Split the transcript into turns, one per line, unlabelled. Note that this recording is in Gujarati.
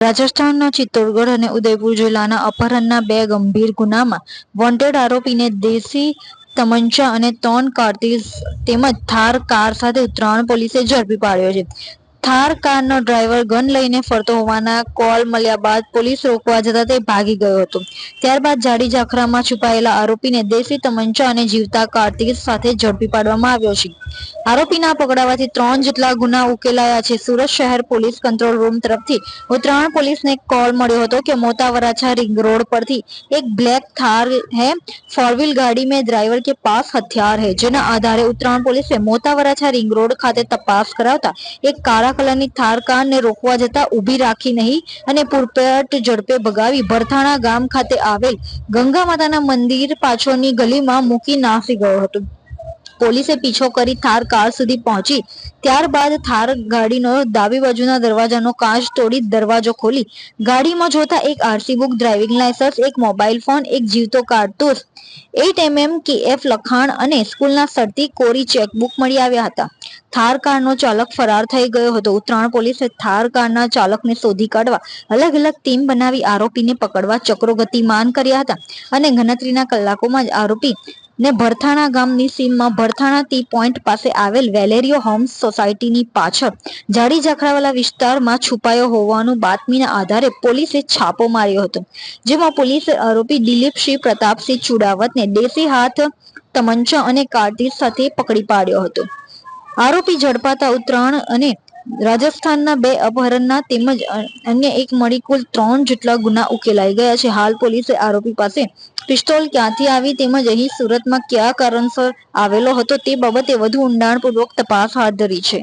રાજસ્થાનના ચિત્તોડગઢ અને ઉદયપુર જિલ્લાના અપહરણના બે ગંભીર ગુનામાં વોન્ટેડ આરોપીને દેશી તમંચા અને 3 કારતૂસ તેમજ થાર કાર સાથે ઉત્તરાયણ પોલીસે ઝડપી પાડ્યો છે. થાર કારનો ડ્રાઈવર ગન લઈને ફરતો હોવાના કોલ મળ્યા બાદ પોલીસ રોકવા જતા તે ભાગી ગયો હતો. ત્યારબાદ જાડી જાખરામાં છુપાયેલા આરોપીને દેશી તમંચા અને જીવતા કારતૂસ સાથે ઝડપી પાડવામાં આવ્યો છે. આરોપીના પકડાવાથી 3 જેટલા ગુના ઉકેલાયા છે. સુરત શહેર પોલીસ કંટ્રોલ રૂમ તરફથી ઉત્તરાયણ પોલીસને કોલ મળ્યો હતો કે मोता वराछा रिंग रोड पर थी एक ब्लैक थार है, 4 व्हील गाड़ी में ड्राइवर के पास हथियार है. જેના આધારે ઉત્તરાયણ પોલીસે मोता वराछा रिंग रोड ખાતે તપાસ કરાવતા એક કાળા કલરની થાર કારને રોકવા જતા ઊભી રાખી નહીં અને પૂરપેટ ઝડપે ભગાવી ભરથાણા ગામ ખાતે આવેલ ગંગા માતાના મંદિર પાછળની ગલીમાં મૂકી નાસી ગયો હતો. પોલીસે પીછો કરી થાર કાર સુધી પહોંચી. ત્યારબાદ થાર ગાડીનો ડાબી બાજુના દરવાજાનો કાચ તોડી દરવાજો ખોલી ગાડીમાં જોતા એક આરસી બુક, ડ્રાઇવિંગ લાયસન્સ, એક મોબાઈલ ફોન, એક જીવતો કારતૂસ, 8mm KF લખાણ અને સ્કૂલના શરતી કોરી ચેકબુક મળી આવ્યા હતા. થાર કારનો ચાલક ફરાર થઈ ગયો હતો. ઉત્તરાયણ પોલીસે થાર કારના ચાલકને શોધી કાઢવા અલગ અલગ ટીમ બનાવી આરોપીને પકડવા ચક્રો ગતિમાન કર્યા હતા અને ગણતરીના કલાકોમાં જ આરોપી ને ભરથાણા ગામની સીમમાં ભરથાણા ટી પોઈન્ટ પાસે આવેલ વેલેરિયો હોમ્સ સોસાયટીની પાછળ જાડી જાખરાવાલા વિસ્તારમાં છુપાયો હોવાનું બાતમીના આધારે પોલીસે છાપો માર્યો હતો. જેમાં પોલીસે આરોપી દિલીપસિંહ પ્રતાપસિંહ ચુડાવતને દેશી હાથ તમંચા અને કારતૂસ સાથે પકડી પાડ્યો હતો. આરોપી ઝડપાતા ઉત્તરાયણ અને રાજસ્થાનના 2 અપહરણના તેમજ અન્ય એક મળી કુલ 3 જેટલા ગુના ઉકેલાઈ ગયા છે. હાલ પોલીસે આરોપી પાસે પિસ્તોલ ક્યાંથી આવી તેમજ અહીં સુરતમાં કયા કારણસર આવેલો હતો તે બાબતે વધુ ઊંડાણપૂર્વક તપાસ હાથ ધરી છે.